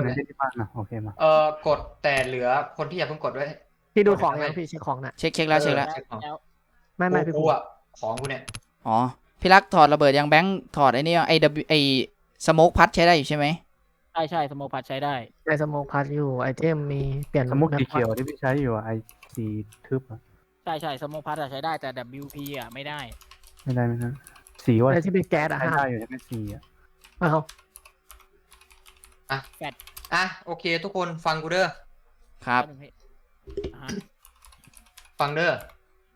เลย ที่บ้านนะโอเคมาก ดแต่เหลือคนที่อย่าเพิ่งกดด้วย พี่ดูของยังพี่เช็คของน่ะ เช็คแล้วเช็คแล้ว ไม่พี่ กู กู อ่ะของกูเนี่ย อ๋อพี่รักถอดระเบิดยังแบงค์ถอดไอ้นี่ไอสโมกพัดใช้ได้อยู่ใช่ไหม ใช่สโมพัดใช้ได้ ในสโมกพาสอยู่ไอเทมมีเปลี่ยน สมุกสีเขียวที่พี่ใช้อยู่ไอสีทึบอะ ใช่สโมพัดใช้ได้แต่ WP อ่ะไม่ได้ ไม่ได้สีว่า อะไรที่เป็นแก๊สอะ ใช้ ฮะ ได้อยู่ใช่ไหมสีอะ เอา อ่ะโอเค ทุกคนฟังกูเด้อ ครับ ฟังเด้อ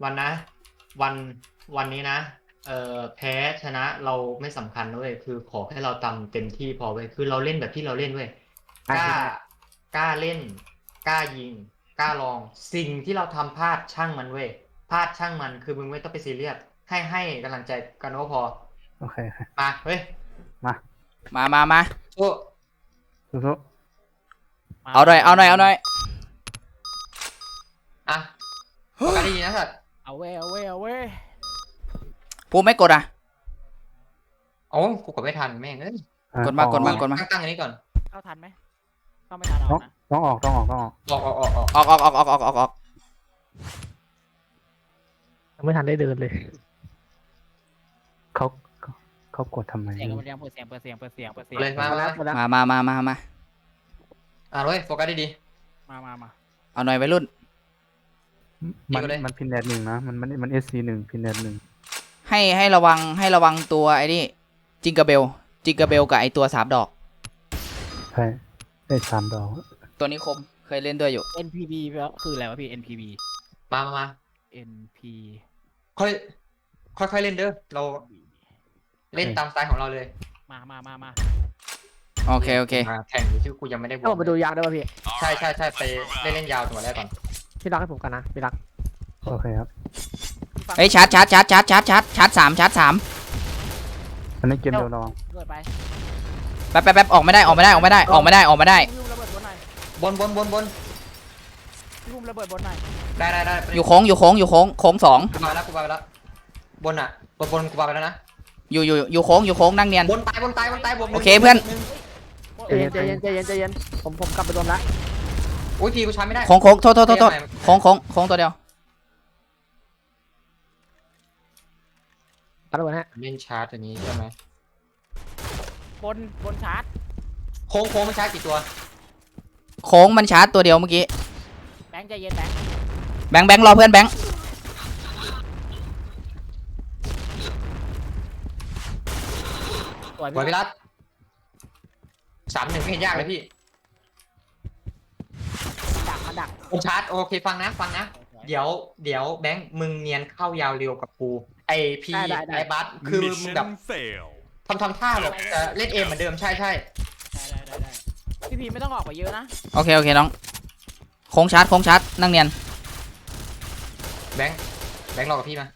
วันนะ วันนี้นะแพ้ชนะเราไม่สำคัญเว้ยคือขอให้เราทำเต็มที่พอเว้ยคือเราเล่นแบบที่เราเล่นเว้ยกล้าเล่นกล้ายิงกล้าลองสิ่งที่เราทำพลาดช่างมันเว้ยพลาดช่างมันคือมึงไม่ต้องไปซีเรียสให้กำลังใจกันก็พอ โอเค มาเฮ้ย มา โอ้ สู้ เอาหน่อยอะโอกาสดีนะสัตว์ เอาเว้ย ภูมิไม่กดอ่ะ โอ้กูกดไม่ทันแม่งเอ้ย ๆ กดมา ตั้งอันนี้ก่อน เข้าทันไหมเข้าไม่ทันเอานะ ต้องออก ออก ออก ยังไม่ทันได้เดินเลย เขากดทำไม เสียงมันยังเปิดเสียง เลยมา มา เลยโฟกัสดี มา เอาหน่อยวัยรุ่น มันพินแดดหนึ่งนะมันSC1พินแดดหนึ่ง ให้ระวังตัวไอ้นี่จิงกาเบลกับไอตัว3 ดอก ใช่ได้3 ดอก ตัวนี้คมเคยเล่นด้วยอยู่ NPB คืออะไรวะพี่ NPB มา NP ค่อยเล่นเด้อเราเล่นตามสไตล์ของเราเลย มา โอเค แข่งอยู่ที่กูยังไม่ได้บ ถ้าผมไปดูยาวได้ป่ะพี่ ใช่ไปเล่นยาวตัวแรกก่อน พี่รักให้ผมกันนะพี่รัก โอเคครับ เฮ้ยชาร์จ3 อันนี้เกมเดียวลอง เกิดไป แป๊บออกไม่ได้ระเบิดบนหน่อย บน พี่ภูมิระเบิดบนหน่อย ได้ อยู่โค้ง2 กูมาแล้วบนอ่ะบนกูมาไปแล้วนะ อยู่โค้งนั่งเนียน บนตายบน โอเคเพื่อน ใจเย็นผมกลับไปโดนละ อุ้ยทีกูชาร์จไม่ได้ โค้งโทษโค้งตัวเดียว ตัดไปฮะ เล่นชาร์จตัวนี้ใช่ไหม บนชาร์จ โค้งมันชาร์จกี่ตัว โค้งมันชาร์จตัวเดียวเมื่อกี้ แบงค์ใจเย็นแบงค์ แบงค์รอเพื่อนแบงค์ สวย บอยพิรัต3-1ไม่เห็นยากเลยพี่ ดัก โค้งชาร์จโอเคฟังนะเดี๋ยวแบงค์มึงเนียนเข้ายาวเร็วกับกูไอพีไอบัสคือมึงแบบทำท่าแบบจะเล่นเอมเหมือนเดิมใช่ ได้พี่ไม่ต้องออกไปเยอะนะ โอเคน้องโค้งชาร์จนั่งเนียน แบงค์รอกับพี่มา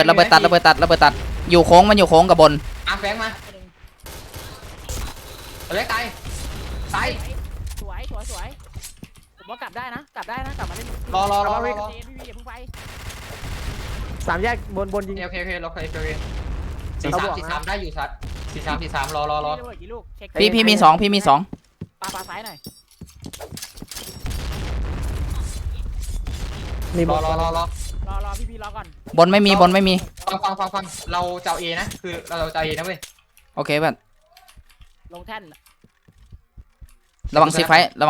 ระเบิดตัดอยู่โค้งมันอยู่โค้งกับบน แบงค์มาเล็กตาย สวยผมว่ากลับได้นะกลับมาเล่น รอ พี่อย่าเพิ่งไป 3 แยกบนยิง โอเคเราเคย43ได้อยู่สัตว์43รอ พี่มี2 ปาซ้ายหน่อย มีบ ร อ อ พี่รอก่อน บนไม่มี ฟังเราจะเอาเอนะคือเราจะเอาเอนะเว้ย โอเคเพื่อน ลงแท่น ระวังซีไฟ เรา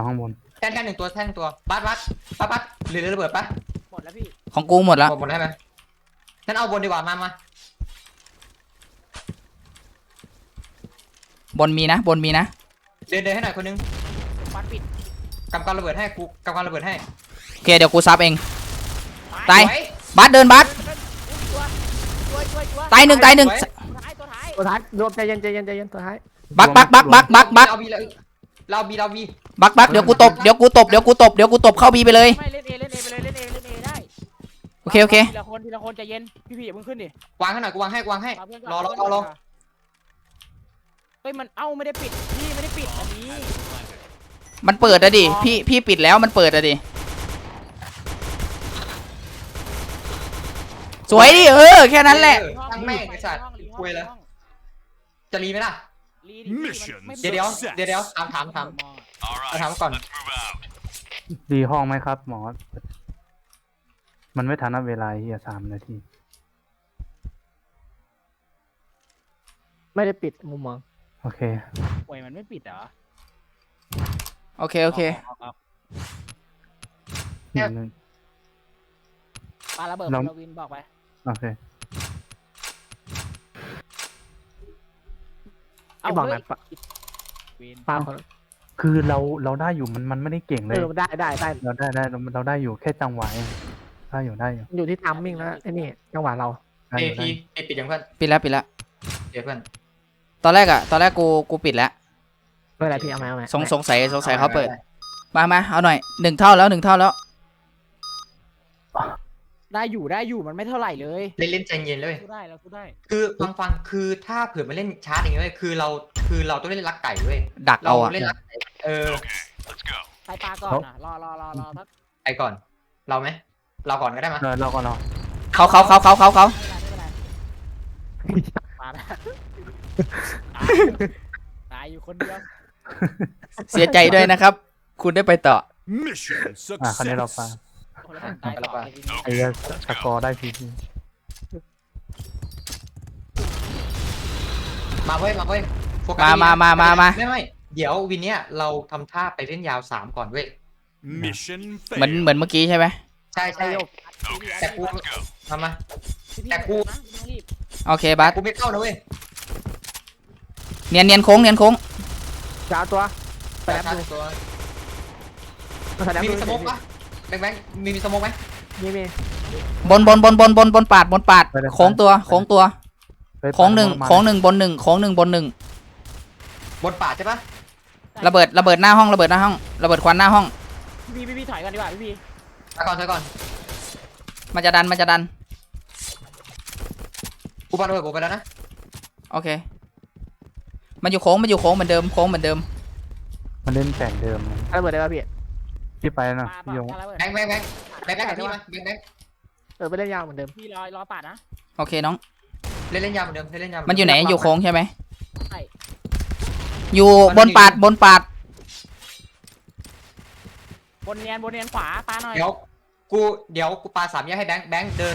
ข้างบน แท่น1ตัวบัสหรือระเบิดปะ หมดแล้วพี่ ของกูหมดแล้ว บนได้ไหมงั้นเอาบนดีกว่ามา บนมีนะ เดินให้หน่อยคนนึง ฟันปิด กำกำระเบิดให้กูกำกำระเบิดให้ โอเคเดี๋ยวกูซับเองตายบัสเดินบัสตายหนึ่ง ตัวท้าย ตัวท้ายรวมใจเย็นตัวท้าย บัก เราบีบักเดี๋ยวกูตบเข้าบีไปเลย ไม่เล่นเอได้ โอเค ทีละคนใจเย็นพี่อย่าเพิ่งขึ้นดิ วางให้หน่อยกูวางให้รอ เฮ้ยมันไม่ได้ปิดพี่ไม่ได้ปิดอันนี้ มันเปิดอะดิพี่ปิดแล้วมันเปิดอะดิสวยดิแค่นั้นแหละ ตั้งแม่งไอ้สัตว์คุยแล้วใจ จะรีไหมล่ะ รีดิไม่ เดี๋ยวถาม มอง ถามก่อน ดีห้องไหมครับ หมอ มันไม่ทันนับเวลาเฮีย3 นาที ไม่ได้ปิดมุมมอง โอเค ป่วยมันไม่ปิดเหรอ โอเคโอเค หนึ่ง ปาระเบิด เรา ลวินบอกไป โอเค ไม่บอกนะ วิน ปา คือเราได้อยู่มันไม่ได้เก่งเลย ได้ เราได้อยู่แค่จังหวะเองได้อยู่ อยู่ที่ทัมมิ่งแล้วไอ้นี่จังหวะเรา ได้ เอ อยู่ พีปิดยังเพื่อน ปิดแล้วปิดแล้ว เดี๋ยวเพื่อน ตอนแรกกูปิดแล้ว ไม่เป็นไรพี่เอาไหม สงสัยเขาเปิด มาเอาหน่อย1 เท่าแล้ว1 เท่าแล้ว ได้อยู่มันไม่เท่าไหร่เลย เล่นใจเย็นเลย สู้ได้เราสู้ได้ คือฟังคือถ้าเผื่อมาเล่นชาร์จอย่างเงี้ยเว้ยคือเราต้องเล่นรักไก่เว้ย ดัก เรา เอาอะ เล่นรักไก่ไปปลาก่อนนะรอสัก ไปก่อน เราไหมเราก่อนก็ได้มั้ย เราก็รอ เขา ไม่เป็นไรปลาตายอยู่คนเดียว เสียใจด้วยนะครับ คุณได้ไปต่อ Mission คราวนี้เรา success. ฟัง คนละตายต่อ ไอ้เหี้ยสกอร์ได้พีพี มาเว้ยโฟกัส มา ไม่เดี๋ยววินเนี้ยเราทำท่าไปเล่นยาว3ก่อนเว้ย Mission เหมือน failed. เมื่อกี้ใช่ไหม ใช่ แต่กูมา แต่กู โอเคบัส กูไม่เข้านะเว้ย เนียนโค้ง จ้าตัวไป แต่ แล้ว ชา ดู ร์จตัว มาแล้ มีสโมกปะแบงค์มีสโมกไหม มี บนปาดโค้งตัวโค้งหนึ่งบนหนึ่งโค้งหนึ่งบนหนึ่ง บนป่าใช่ปะ ระเบิดหน้าห้องระเบิดควันหน้าห้อง พี่ถอยก่อนดีกว่าพี่ ถอยก่อน มันจะดัน กูปาระเบิดกูไปแล้วนะ โอเคมันอยู่โค้งเหมือนเดิม มันเล่นแต่งเดิม ระเบิดได้ป่ะพี่ ที่ไปนะ ปลา พี่ยง แบงค์กับพี่มาแบงค์ ไปเล่นยาวเหมือนเดิม พี่รอปาดนะ โอเคน้อง เล่นยาวเหมือนเดิมเล่นยาว มันอยู่ไหนอยู่โค้งใช่ไหม ใช่ อยู่บนปาด บนเนียนขวาปลาหน่อย เดี๋ยวกูปา3แยกให้แบงค์เดิ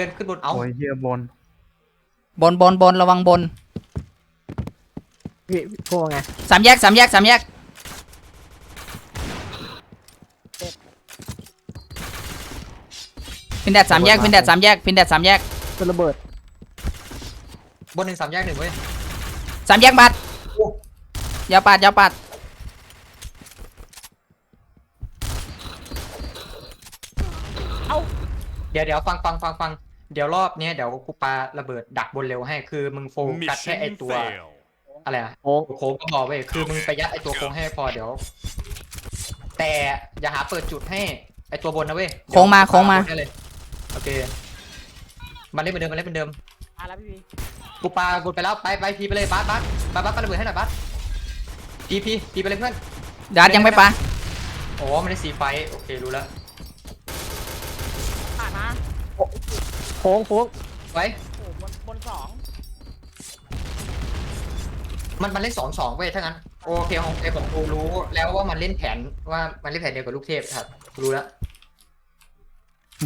นขึ้นบนเอา โอ้ยเฮียบน บนระวังบน พี่พวกไง สามแยกพินแดดสามแยก เป็นระเบิด บน1 3แยก1เว้ย 3 แยกบัตรยาวปาด เดี๋ยวฟังเดี๋ยวรอบเนี้ยเดี๋ยวกูปาระเบิดดักบนเร็วให้คือมึงโฟกัสแค่ไอ Mission ตัว failed. อะไรอะ โค้ง โค้งก็พอเว้ยคือมึงไปยัดไอตัวโค้งให้พอเดี๋ยว แต่อย่าหาเปิดจุดให้ไอตัวบนนะเว้ย โค้งมา ได้เลยโอเคมันเล่นเหมือนเดิม ปลาแล้วพี่ กูปาบนไปแล้วไปพีไปเลยบัสปาระเบิดให้หน่อยบัสพีไปเลยเพื่อน ดาดยังไม่ปา อ๋อมันได้สีไฟโอเครู้แล้ว ปาดมา โค้ง ไว้ โอ้บน2 มันเล่น2-2เว้ยถ้างั้นโอเคของกูรู้แล้วว่ามันเล่นแผนเดียวกับลูกเทพครับรู้แล้ว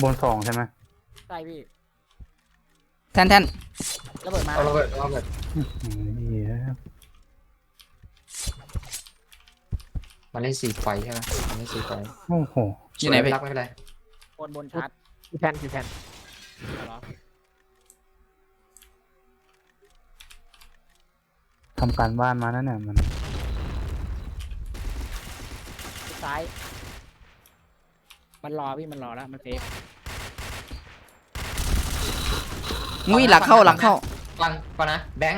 บน2ใช่ไหม ใช่พี่ แท่น ระเบิดมา เอาระเบิด เฮีย มันเล่นสีไฟใช่ไหมมันเล่นสีไฟ โอ้โห อยู่ไหนพี่ รักไม่เป็นไร บนชาร์จ พี่แพน ทำการบ้านมานั่นเนี่ยมัน ซ้ายมันรอพี่มันรอแล้วมันเซฟ งุ้ยหลังเข้า ฟังก่อนนะแบง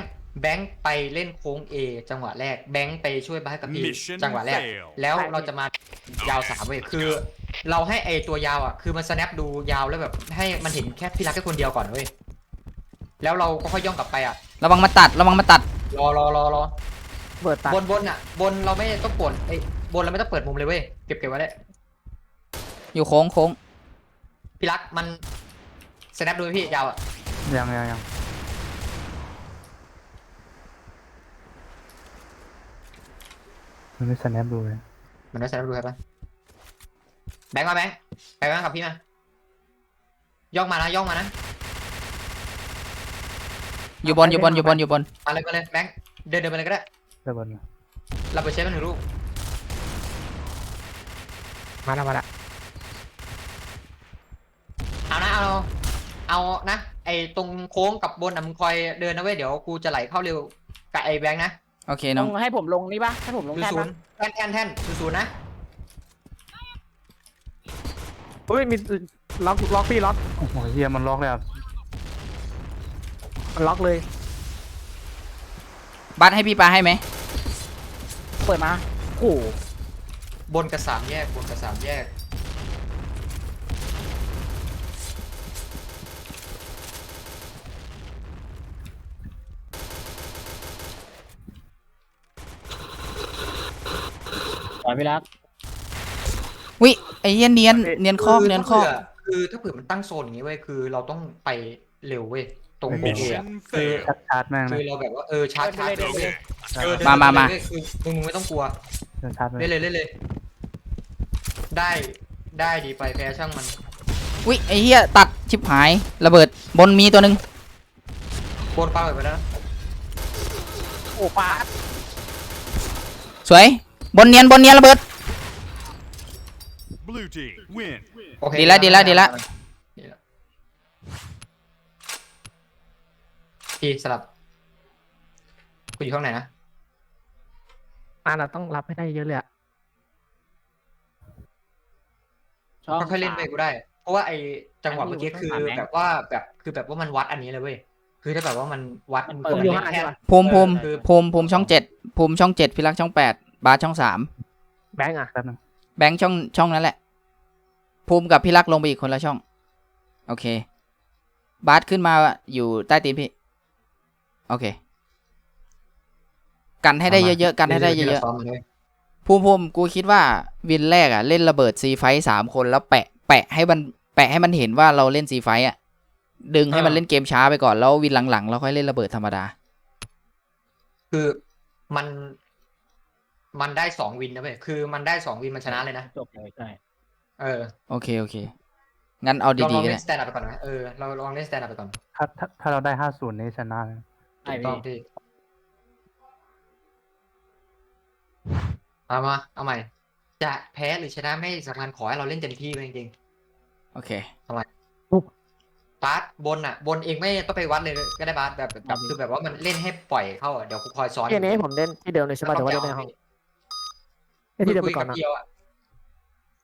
ค์ไปเล่นโค้ง A จังหวะแรกแบงค์ไปช่วยบาสกับพี Mission จังหวะแรก failed. แล้วเราจะมายาว3เว้ยคือ เราให้ไอตัวยาวอ่ะคือมัน snap ดูยาวแล้วแบบให้มันเห็นแค่พี่รักแค่คนเดียวก่อนเว้ยแล้วเราก็ค่อยย่องกลับไปอ่ะ ระวังมาตัด รอ เบิดตัด บนอ่ะบนเราไม่ต้องปนไอ้บนเราไม่ต้องเปิดมุมเลยเว้ยเก็บไว้ได้ อยู่โค้ง พี่รักมัน snap ดูพี่ยาวอ่ะ ยัง มันไม่สแนปดูเลย มันได้ใช้ดูใช่ปะแบงค์มาแบงค์ไปแบงค์กับพี่มาย่องมานะย่องมานะ อยู่บน มาเลยมาเลยแบงค์เดินไปเลยก็ได้ เดี๋ยวบน เราไปเช็คมันหนึ่งลูก มาแล้ว เอานะไอ้ตรงโค้งกับบนมึงคอยเดินนะเว้ยเดี๋ยวกูจะไหลเข้าเร็วกับไอ้แบงค์นะ โอเค ล น้อง งให้ผมลงนี่ปะให้ผมลงแทน ศู ปะ นย์แท่นศูนย์นะ เฮ้ยมีล็อกพี่ล็อก โอ้โหเฮียมันล็อกเลยอ่ะ มันล็อกเลย บัสให้พี่ปาให้ไหม เปิดมาโอ้โห บนกับสามแยก ปล่อยไปแล้ว วิไอ้เหี้ยเนียนคอก คือถ้าเผื่อมันตั้งโซนอย่างนี้เว้ยคือเราต้องไปเร็วเว้ยตรงโค้งเลยคือ ชาร์จแม่ง คื นะ อเราแบบว่าชาร์จ เดินไปเลย มา คือมึงไม่ต้องกลัว เดินชาร์จไป เล่นเลยได้ดีไปแพ้ช่างมัน วิไอ้เหี้ยตัดชิบหายระเบิดบนมีตัวหนึ่ง โคตรป้าไปแล้ว โอ้ปาด สวยบนเนียนระเบิด Blue team win. โอเค ดีละ พี่สลับกูอยู่ข้างไหนนะ เราต้องรับให้ได้เยอะเลยอะ ค่อยๆเล่นไปกูได้ เพราะว่าไอ้จังหวะเมื่อกี้คือแบบว่ามันวัดอันนี้เลยเว้ยคือถ้าแบบว่ามันวัด ผมอยู่ห้าใช่ปะ ภูมิช่อง 7ภูมิช่อง 7พี่รักช่อง 8บาสช่อง 3 แบงค์อะ แป๊บนึง แบงค์ช่องนั้นแหละภูมิกับพี่รักลงไปอีกคนละช่องโอเคบาสขึ้นมาอยู่ใต้ตีนพี่โอเคกันให้ได้เยอะๆกันให้ได้เยอะๆภูมิกูคิดว่าวินแรกอ่ะเล่นระเบิดซีไฟ3คนแล้วแปะให้มันเห็นว่าเราเล่นซีไฟอ่ะดึงให้มันเล่นเกมช้าไปก่อนแล้ววินหลังๆเราค่อยเล่นระเบิดธรรมดา คือมันได้2วินนะเว้ยคือมันได้2วินมันชนะเลยนะ จบเลยใช่ โอเคงั้นเอา ลอง ดีๆก็ เล่ ได้ นสแตนด์อัพไปก่อนนะเราลองเล่นสแตนด์อัพไปก่อน ถ้าเราได้50นี่ชนะเลย ไอ้ ถูกต้องพี่เอาใหม่จะแพ้หรือชนะไม่สำคัญขอให้เราเล่นเต็มที่ไปจริง โอเค ๆบาสบนเองไม่ต้องไปวัดเลยก็ได้บาสแบบคือแบบว่ามันเล่นให้ปล่อยเข้าเดี๋ยวกูคอยซ้อน ที่นี้ให้ผมเล่นที่เดิมเลยใช่ป่ะแต่ว่าเล่นในห้องเล่นที่เดิมไปก่อนนะ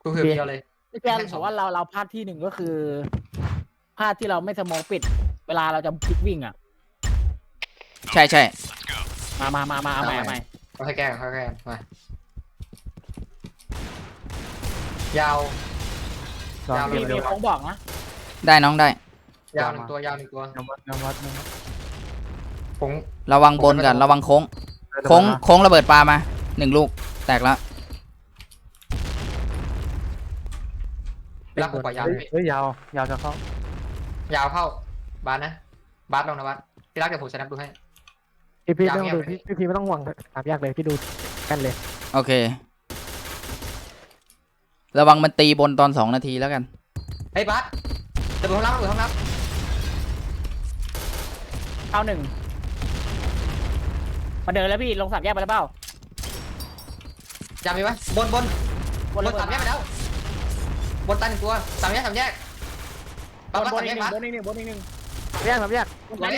คุยกับเดียวเลย พี่แกนบอกว่าเราพลาดที่หนึ่งก็คือพลาดที่เราไม่สมองปิด เวลาเราจะพลิกวิ่งอ่ะ ใช่ มาเอาใหม่ ค่อยแก้มายาว ลอง ยาว เก็บ มี เร็ว โค้งบอกนะ ได้น้องได้ ยาวหนึ่งตัว ยังวัด ผม ระวังบนก่อนระวังโค้งระเบิดปลามา1ลูกแตกแล้ว รักผมกว่ายาว เฮ้ยยาวจะเข้าย าวเข้าบาสนะบาสลองนะบาสพี่รักเดี๋ยวผมจะนับดูให้ พี่ไม่ต้องดูพี่ไม่ต้องห่วงถามยากเลยพี่ดูกันเลย โอเคระวังมันตีบนตอน2 นาทีแล้วกัน เฮ้ยบาสเดี๋ยวผมรับ เอา1มาเดินแล้วพี่ลง3 แยกไปแล้วเปล่า จำมีไหมบน บน 3 แยกไปแล้วบนตาย1 ตัว3 แยกบาส บน 3 อี แย ก กบาส บนอีก1 แยกครับแยก บนตาย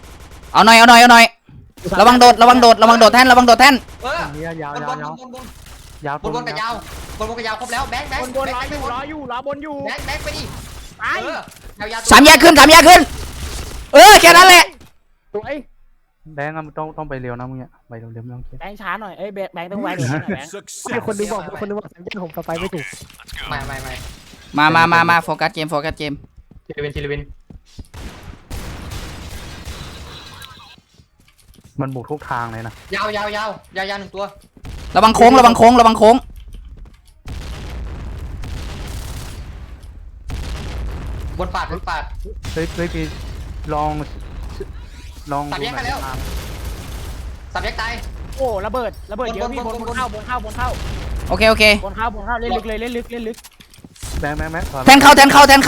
1 เอาหน่อยระวังโดดแท่น ยาว บนกับยาวครบแล้วแบงค์ บนรอบนอยู่ แบงค์ไปดิ ไป ยาว 3 แยกขึ้นแค่นั้นแหละ สวย แบงค์ต้องไปเร็วนะมึงเนี่ยไปเร็วไม่ต้องเก็บ แบงค์ช้าหน่อยแบงค์ต้องไวหน่อยแบงค์ ให้ Success. คนดูบอกสามแยกผมสไปไม่ถูก ไม่ มาโฟกัสเกม ทีละวิน มันบุกทุกทางเลยนะ ยาว1 ตัว ระวังโค้ง บนปาด เฮ้ยพี่ลอง 3 แยกกันแล้ว3 แยกตาย โอ้ระเบิดเยอะพี่บนเข้า โอเคโอเค บนเข้าเล่นลึกเลยเล่นลึก แบงค์ถอย แทนเข้า แทน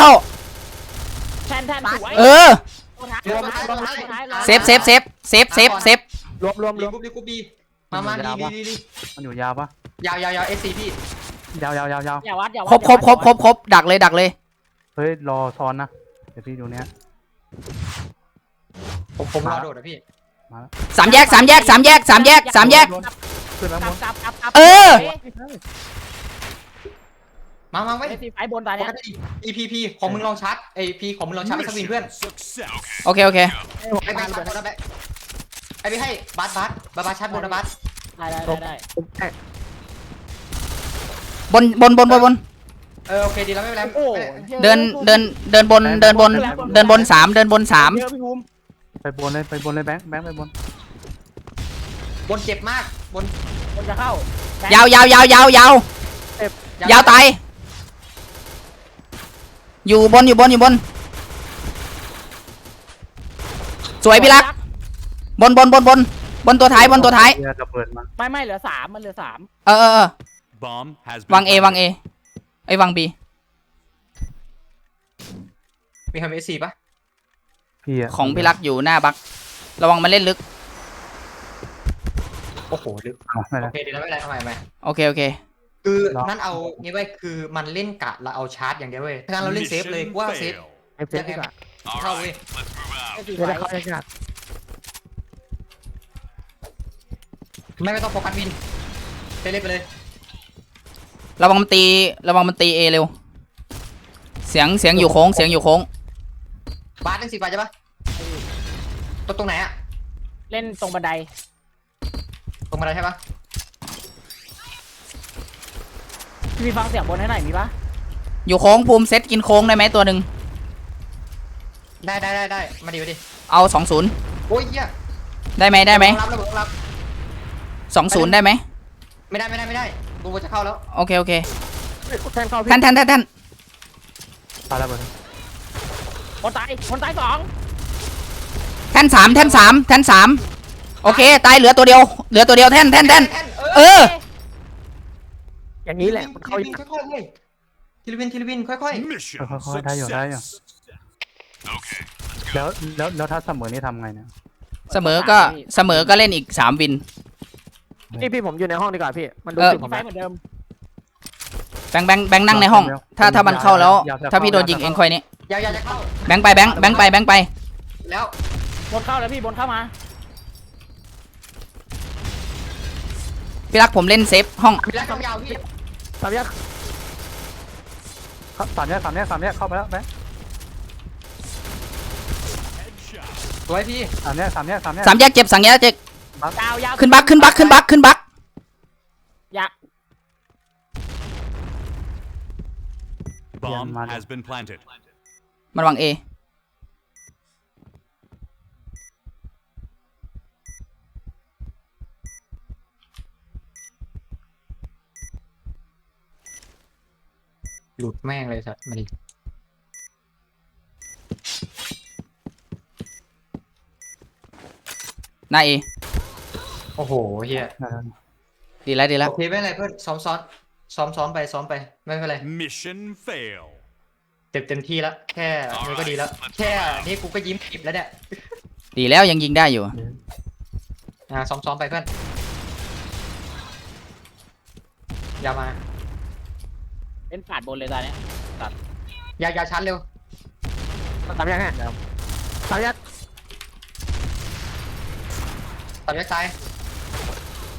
สวย เออ ตัวท้าย เซฟ รวม รีบกูบีมาดี มันอยู่ยาวปะ ยาวเอสซีพี่ ยาว อย่าวัด ครบดักเลย เฮ้ยรอซ้อนนะเดี๋ยวพี่ดูเนี้ย ผมรอโดดนะพี่ สามแยก ขึ้นแบงค์บน กลับ เออ มาไว้ เอซีไฟบนตาเนี้ย EPP ของมึงลองชาร์จไอพีของมึงลองชาร์จไปสวินเพื่อน โอเค ไอไปชาร์จบนนะไอไปให้บาสชาร์จบนนะบาส ได้ บน โอเคดีแล้วไม่เป็นไร โอ้ เดินบน3 เดินบน 3 เยอะพี่ภูมิ ไปบนเลยแบงค์ไปบน บนเจ็บมากบน คนจะเข้าย าวตายอยู่บนสวยพี่รักบนตัวท้าย เรือจะเปิดมา ไม่เหลือ3มันเหลือ3 เออวาง A ไอ้วาง B มีทำเอสซีปะ พี่อะ ของพี่รักอยู่หน้าบักระวังมันเล่นลึก โอ้โหลึก ไม่ โอ ได้ เคดีแล้วไม่เป็นไรทำไม โอเค คือนั่นเอางี้ไว้คือมันเล่นกะเราเอาชาร์จอย่างเดียวเว้ยถ้างั้นเราเล่นเซฟเลยว่าเซฟ เซฟดีกว่า เข้าเว้ย เอซี จะ ไฟ ได้เข้ายาก ไม่ต้องโฟกัสวินเล่นไปเลย ระวังมันตี A เร็วเสียงอยู่โค้ง บาสเล่น10 บาทใช่ปะตรงไหนอะ เล่นตรงบันได ตรงมาได้ใช่ปะ มีฟังเสียงบนให้หน่อยมีปะ อยู่โค้งภูมิเซตกินโค้งได้ไหมตัวหนึ่ง ได้มาดิ เอา20 โอ้ยเหี้ย ได้ไหม รับ 20ได้ไหม ไม่ได้กูจะเข้าแล้ว โอเค แทนเข้าพี่ ท่าน ตายแล้วเบิร์ด คนตาย2 แท่น3โอเคตายเหลือตัวเดียวแท่นเออ อย่างนี้แหละมันเข้า ค่อยๆเลยทีละวินค่อย ค่อยๆได้อยู่แล้วถ้าเสมอนี่ทำไงเนี่ย เสมอก็เล่นอีก3 วิน พี่ผมอยู่ในห้องดีกว่าพี่มันดู เออ สึก ไฟเหมือนเดิม แบงค์นั่งในห้อง ถ้ามันเข้าแล้ว ถ้าพี่โดนยิงเองค่อยนี้ ยาวจะเข้า แบงค์ไป แล้ว บนเข้าแล้วพี่บนเข้ามา พี่รักผมเล่นเซฟห้อง มีแล้วยาวพี่ สามแยก สามแยกเข้าไปแล้วแบงค์ สวยพี่ สามแยก 3 แยกเจ็บยาว ขึ้นบักอยาก Bomb has been planted. มันวาง A หลุดแม่งเลยสัตว์มาดิ หน้า A โอ้โหเฮีย ดีแล้ว โอเคไม่เป็นไรเพื่อนซ้อมไปไม่เป็นไร Mission fail. เต็มที่แล้วแค่นี้ก็ดีแล้วแค่นี้กูก็ยิ้มปิบแล้วเนี่ย ดีแล้วยังยิงได้อยู่ ซ้อมไปเพื่อนยาวมา เล่นปาดบนเลยตอนเนี้ย ยาวชันเร็ว สามแยกฮะสามแยก ตัดยักษ์ซ้าย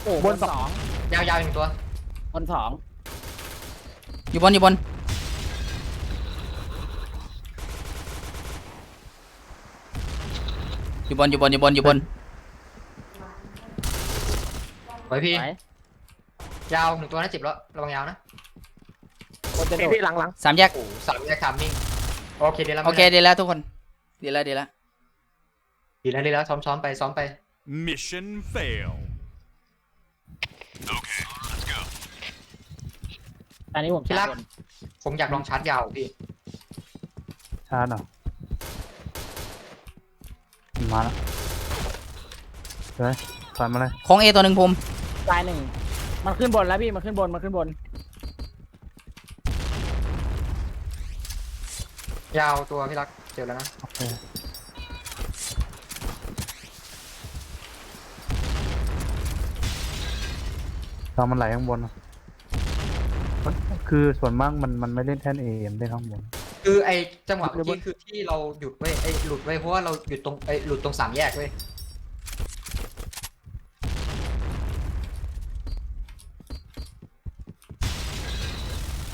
โอ้บน2 ยาวอีก1 ตัว บน2 อยู่บนไว้พี่ ไหน ยาว1 ตัวนะเจ็บแล้วระวังยาวนะ บนจะโดด พี่หลัง 3 แยก โอ้3 แยก3นิ่งโอเคดีแล้ว โอเคดีแล้วทุกคนดีแล้ว ดีแล้วซ้อมไป Mission fail. ตอนนี้ผม พี่รัก บน ผมอยากลองชาร์จยาวพี่ ชาร์จเหรอมาแล้ว ถอยมาเลย ของเอตัวหนึ่งภูมิ ตายหนึ่งมันขึ้นบนแล้วพี่มันขึ้นบนมันขึ้นบน ยาวตัวพี่รักเจอแล้วนะ โอเคเรามันไหลข้างบนอะคือส่วนมากมันไม่เล่นแท่นเอ็มเล่นข้างบน คือไอจังหวะเมื่อกี้คือที่เราหยุดไว้ไอหลุดไว้เพราะว่าเราหยุดตรงไอหลุดตรงสามแยกเว้ย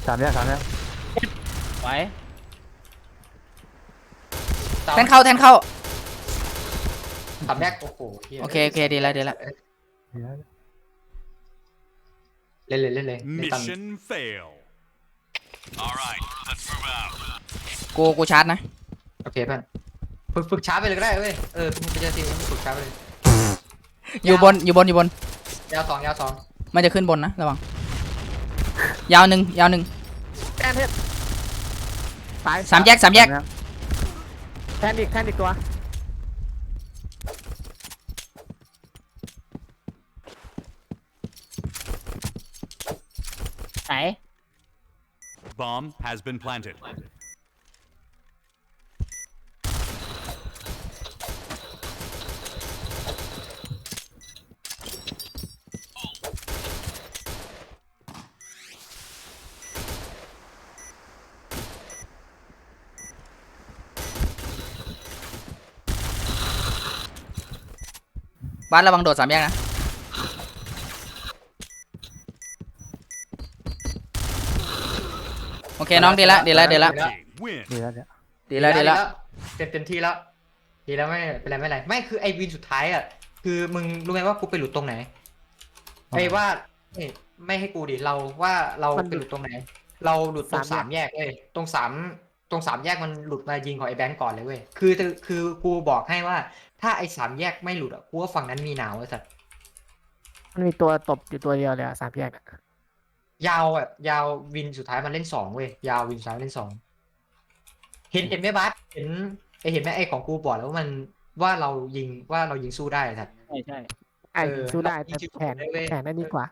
สามแยก ไหว แทนเข้า สามแยกโอ้โหหี้ย โอเคดีแล้ว เดี๋ยว เล่นเลยเล่นเลยเล่นตาม Mission fail. All right, let's move out. กูชาร์จนะ โอเคเพื่อนฝึกช้าไปเลยก็ได้เว้ยมึงไปเจอทีมมึงฝึกช้าไปเลย อยู่บน ยาวสอง มันจะขึ้นบนนะระวังยาวหนึ่ง แทนเพชรตาย สามแยก แทนอีกตัว ไหน Bomb has been planted. บ้านระวังโดดสามแยกนะโอเคน้องดีละ Team win. ดีแล้วเนี่ย ดีละ เต็มที่แล้วดีแล้วไม่เป็นไรไม่คือไอวินสุดท้ายอ่ะคือมึงรู้ไหมว่ากูไปหลุดตรงไหนไอ้ว่าไม่ให้กูดิเราว่าเราไปหลุดตรงไหน เราหลุดตรงสามแยกเอ้ยตรงสามแยกมันหลุดมายิงของไอ้แบงก์ก่อนเลยเว้ยคือกูบอกให้ว่าถ้าไอ้สามแยกไม่หลุดอ่ะกูว่าฝั่งนั้นมีหนาวไอ้สัส มันมีตัวตบอยู่ตัวเดียวเลยอะสามแยกอะ ยาววินสุดท้ายมันเล่นสองเว้ยยาววินสุดท้ายเล่นสองเห็นไหมบัสเห็นไหมไอ้ของกูบอกแล้วว่าเรายิงสู้ได้สัส ใช่ ไอ้ เออ สู้ได้ เรา แต่ ยิง แผน ได้เว้ย นั่นดีกว่า